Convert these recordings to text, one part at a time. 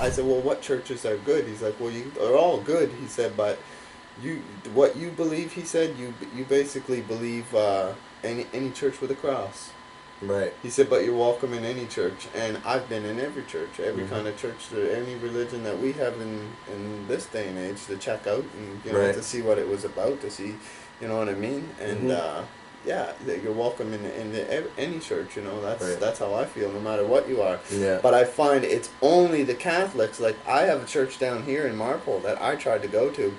I said, well, what churches are good? He's like, well, you are all good. He said, but what you believe, he said, you basically believe any church with a cross. Right. He said, but you're welcome in any church. And I've been in every church, every kind of church, any religion that we have in this day and age to check out and, you know, to see what it was about, to see, you know what I mean? And, yeah, you're welcome in any church, you know, that's how I feel, no matter what you are. Yeah. But I find it's only the Catholics, like I have a church down here in Marpole that I tried to go to,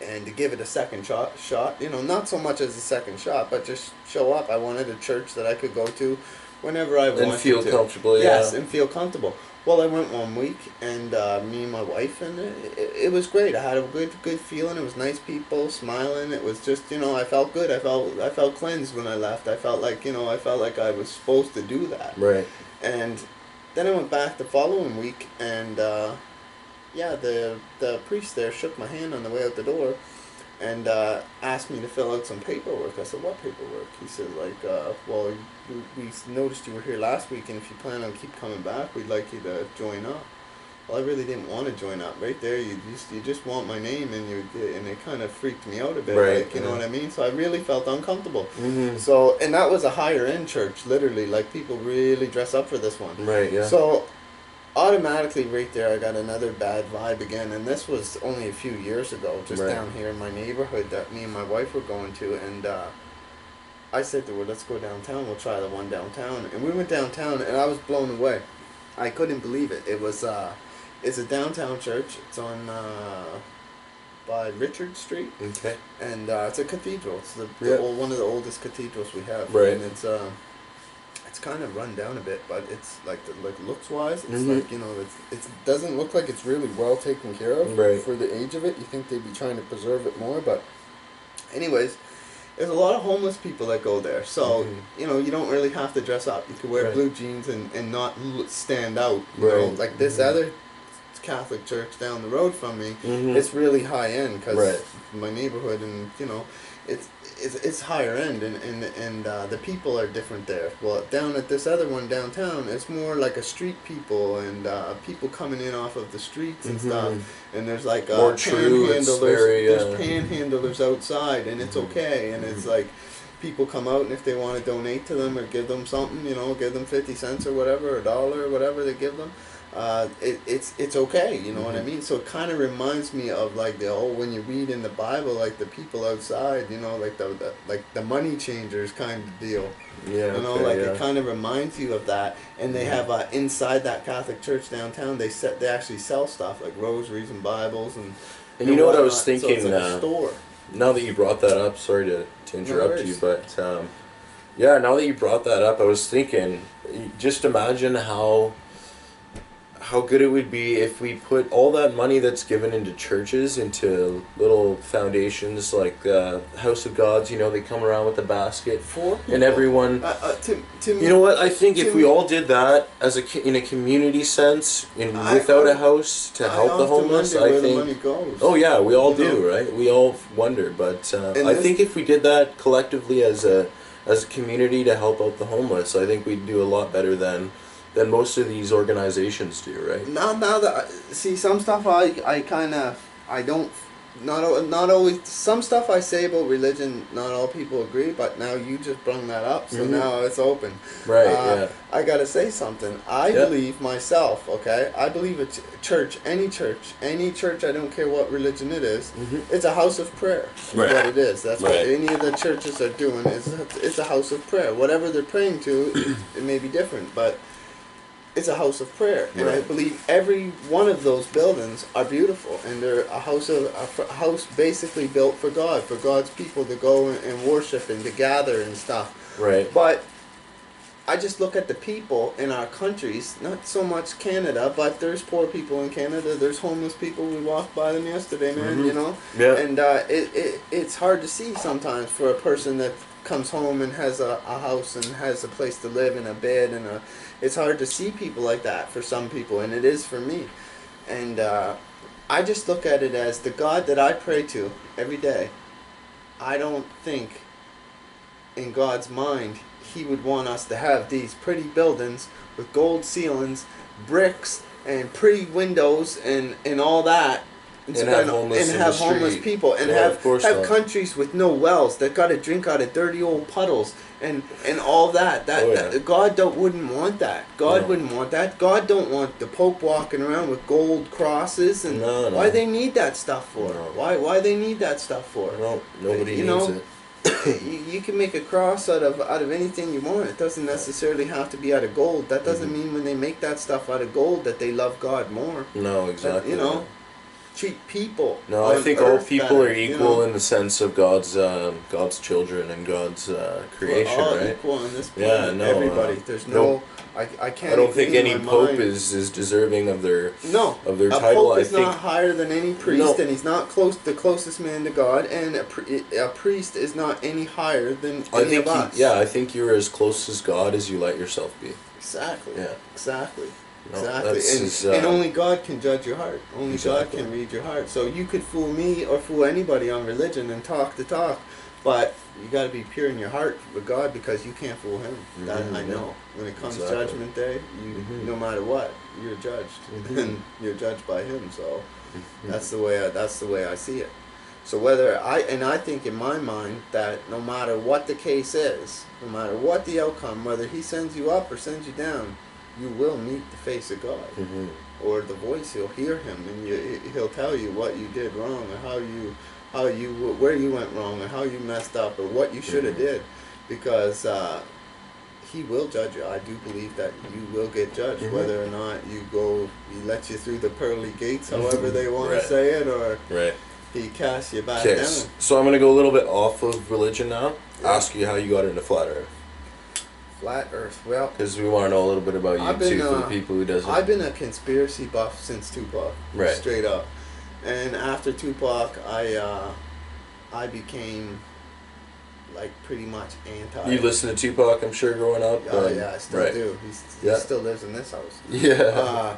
and to give it a second shot, you know, not so much as a second shot, but just show up. I wanted a church that I could go to whenever I wanted to. And feel comfortable, Yes, and feel comfortable. Well, I went one week, and me and my wife, and it was great. I had a good feeling. It was nice people, smiling. It was just, you know, I felt good. I felt cleansed when I left. I felt like, you know, I was supposed to do that. Right. And then I went back the following week, and yeah, the priest there shook my hand on the way out the door and asked me to fill out some paperwork. I said, what paperwork? He said, like, well, we noticed you were here last week, and if you plan on keep coming back, we'd like you to join up. Well, I really didn't want to join up. Right there, you just want my name, and it kind of freaked me out a bit, right, like, you know what I mean? So I really felt uncomfortable. Mm-hmm. So, and that was a higher end church, literally, like people really dress up for this one. Right, yeah. So automatically right there I got another bad vibe again, and this was only a few years ago, just down here in my neighborhood that me and my wife were going to, and I said to her, let's go downtown, we'll try the one downtown. And we went downtown, and I was blown away. I couldn't believe it. It was it's a downtown church. It's on by Richard Street. Okay. And it's a cathedral. It's one of the oldest cathedrals we have. Right. And it's kind of run down a bit, but it's like looks wise, it's like, you know, it doesn't look like it's really well taken care of for the age of it. You think they'd be trying to preserve it more, but anyways, there's a lot of homeless people that go there, so you know, you don't really have to dress up. You can wear blue jeans and not stand out. You know, like this other Catholic church down the road from me, it's really high end because my neighborhood, and you know, it's higher end, and the people are different there. Well, down at this other one downtown, it's more like a street people, and people coming in off of the streets and stuff. And there's like more panhandlers. There's panhandlers outside, and it's okay. And it's like people come out, and if they want to donate to them or give them something, you know, give them 50 cents or whatever, $1 or whatever they give them. It's okay, you know what I mean? So it kind of reminds me of like when you read in the Bible, like the people outside, you know, like the money changers kind of deal. Yeah. You know, it kind of reminds you of that. And they have inside that Catholic church downtown, they actually sell stuff like rosaries and Bibles and you know what I was thinking? So it's like a store. Now that you brought that up, sorry to interrupt you, but yeah, now that you brought that up, I was thinking, just imagine how good it would be if we put all that money that's given into churches into little foundations like House of Gods. You know, they come around with a basket and everyone. You know what? I think if we all did that as in a community sense, without a house to help the homeless, I think. The money goes. Oh yeah, we all do, right? We all wonder, but I think if we did that collectively as a community to help out the homeless, I think we'd do a lot better than most of these organizations do, right? Now that see, some stuff I don't, not always, some stuff I say about religion, not all people agree, but now you just brung that up, so now it's open. Right, yeah. I gotta say something. I believe myself, okay? I believe a church, any church, I don't care what religion it is, it's a house of prayer. Right. What it is. That's what any of the churches are doing, it's a house of prayer. Whatever they're praying to, it may be different, but it's a house of prayer, and I believe every one of those buildings are beautiful, and they're a house basically built for God, for God's people to go and worship and to gather and stuff. Right. But I just look at the people in our countries, not so much Canada, but there's poor people in Canada, there's homeless people, we walked by them yesterday, man, you know? Yeah. And it's hard to see sometimes for a person that comes home and has a house and has a place to live and a bed, and it's hard to see people like that for some people, and it is for me. And I just look at it as the God that I pray to every day. I don't think in God's mind He would want us to have these pretty buildings with gold ceilings, bricks, and pretty windows and all that. And have homeless people and have countries with no wells that got to drink out of dirty old puddles and all that. That God wouldn't want that. God wouldn't want that. God don't want the Pope walking around with gold crosses and why they need that stuff for? No. Why they need that stuff for? No, nobody needs it. you can make a cross out of anything you want. It doesn't necessarily have to be out of gold. That doesn't mean when they make that stuff out of gold that they love God more. No, exactly. That, treat people. No, I think all people are equal in the sense of God's children and God's creation, We're all right? equal on this planet. Yeah, no, everybody. There's no. I can't. I don't think any pope is deserving of their title. A pope is not higher than any priest, and he's not the closest man to God, and a priest is not any higher than any of us. I think you're as close as God as you let yourself be. Exactly. Yeah. Exactly. No, exactly. And only God can judge your heart. Only God can read your heart. So you could fool me or fool anybody on religion and talk the talk, but you got to be pure in your heart with God because you can't fool Him. That I know. When it comes Judgment Day, no matter what, you're judged, and you're judged by Him. So that's the way I see it. So I think in my mind that no matter what the case is, no matter what the outcome, whether He sends you up or sends you down, you will meet the face of God, or the voice. You'll hear Him, and He'll tell you what you did wrong, or where you went wrong, or how you messed up, or what you should have did, because He will judge you. I do believe that you will get judged, whether or not He lets you through the pearly gates, however they want to say it, or He casts you back down. So I'm going to go a little bit off of religion now. Ask you how you got into flat Earth. Flat Earth. Well, because we want to know a little bit about you too, for the people who doesn't. I've been a conspiracy buff since Tupac, straight up. And after Tupac, I became like pretty much anti. You listened to Tupac, I'm sure, growing up. Oh yeah, I still do. He still lives in this house. Yeah.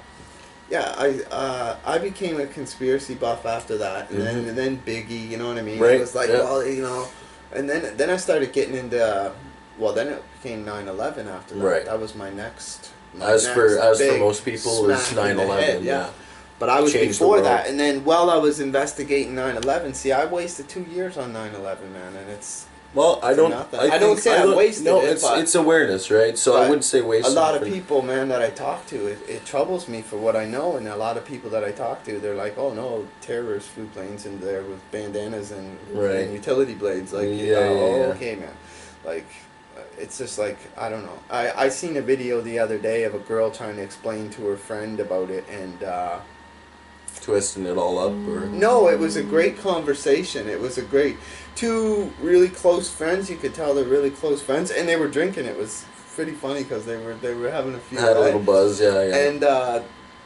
I became a conspiracy buff after that, and then Biggie. You know what I mean? Right. It was like, and then I started getting into. Well, then it became 9/11 after that. Right. That was my next. As for most people, it's 9/11. Yeah. But I was before that, and then while I was investigating 9/11, see, I wasted 2 years on 9/11, man, and it's. Well, I don't say I wasted it. No, it's awareness, right? So I wouldn't say wasted. A lot of people, man, that I talk to, it troubles me for what I know, and a lot of people that I talk to, they're like, "Oh no, terrorists flew planes in there with bandanas and utility blades." Like, okay, man, like. It's just like, I don't know. I seen a video the other day of a girl trying to explain to her friend about it, and twisting it all up, or no, it was a great conversation. It was a great two really close friends. You could tell they're really close friends, and they were drinking. It was pretty funny because they were having a few. Had a little buzz, yeah. And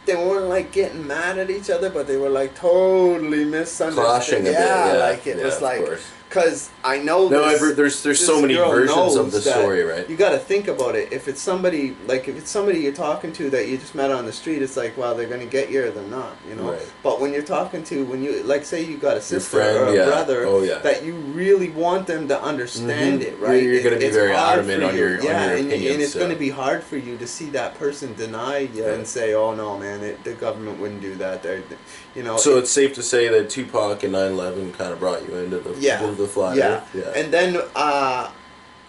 they weren't like getting mad at each other, but they were like totally misunderstanding. Clashing a bit, yeah. Like it was like. Because I know there's so many versions of the story, right? You got to think about it. If it's somebody you're talking to that you just met on the street, it's like, well, they're gonna get you or they're not, Right. But when you're talking to like say you got a sister or a brother that you really want them to understand it, right? You're gonna be very adamant on your opinions, and it's gonna be hard for you to see that person deny you and say, oh no, man, the government wouldn't do that. So it's safe to say that Tupac and 9/11 kind of brought you into the flat Earth. Yeah. And then,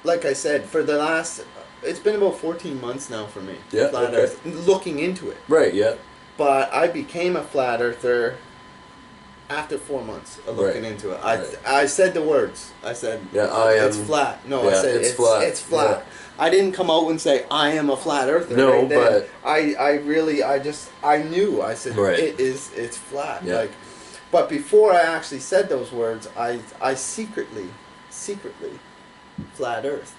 like I said, for the last, it's been about 14 months now for me. Yeah. Flat Earth, looking into it. Right. Yeah. But I became a flat earther after 4 months of looking into it. I said the words. I said, it's flat. No, I said it's flat. It's flat. Yeah. I didn't come out and say I am a flat earther. No, right but I knew. I said it's flat. Yeah. But before I actually said those words, I secretly flat earthed.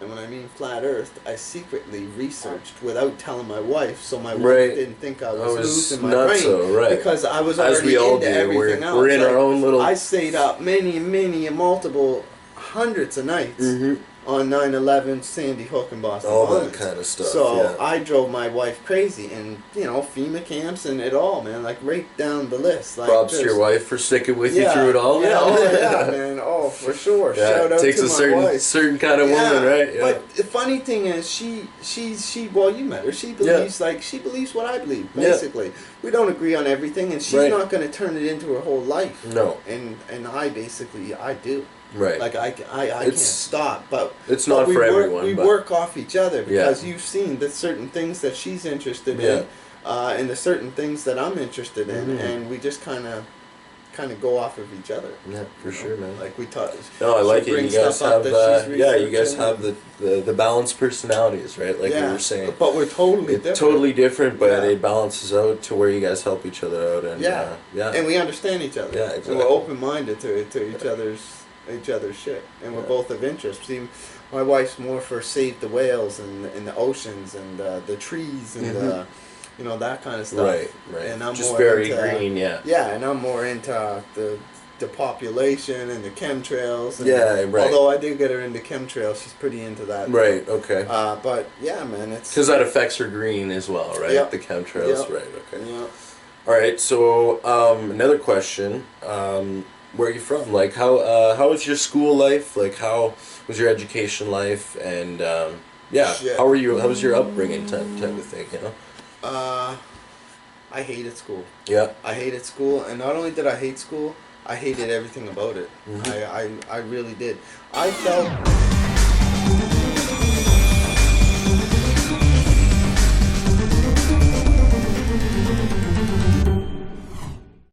And when I mean flat earthed, I secretly researched without telling my wife, so my wife didn't think I was losing my brain. Because I was already into everything else. We're in our own little. I stayed up multiple hundreds of nights. On 9/11, Sandy Hook, and Boston all bombings. that kind of stuff. So I drove my wife crazy, and FEMA camps and it all, man, like right down the list. Like, props to your wife for sticking with you through it all. Yeah, man. Oh, for sure. Yeah, Shout out takes to a my wife. certain kind of woman, right? Yeah. But the funny thing is, she well, you met her. She believes she believes what I believe. Basically, we don't agree on everything, and she's not going to turn it into her whole life. No. And I basically do. Right. Like I can't stop, but it's not for everyone. We work off each other because you've seen the certain things that she's interested in, and the certain things that I'm interested in, and we just kind of go off of each other. Yeah, for sure, man. Like we talk. No, I like it. You guys have you guys have the balanced personalities, right? Like we were saying. But we're totally different. Totally different, but it balances out to where you guys help each other out, and and we understand each other. Yeah, exactly. And we're open minded to each other's shit, and we're both of interest. See, my wife's more for save the whales and the oceans and the trees and that kind of stuff. Right. And I'm just more very into, green, Yeah, and I'm more into the population and the chemtrails. And although I do get her into chemtrails, she's pretty into that. Right. Okay. But yeah, man, it's because that affects her green as well, right? Yep. The chemtrails, Yep. right? Okay. Yeah. All right. So another question. Where are you from? Like, how was your school life? Like, how was your education life? And how were you? How was your upbringing? Type of thing, you know. I hated school. Yeah. I hated school, and not only did I hate school, I hated everything about it. I really did. I felt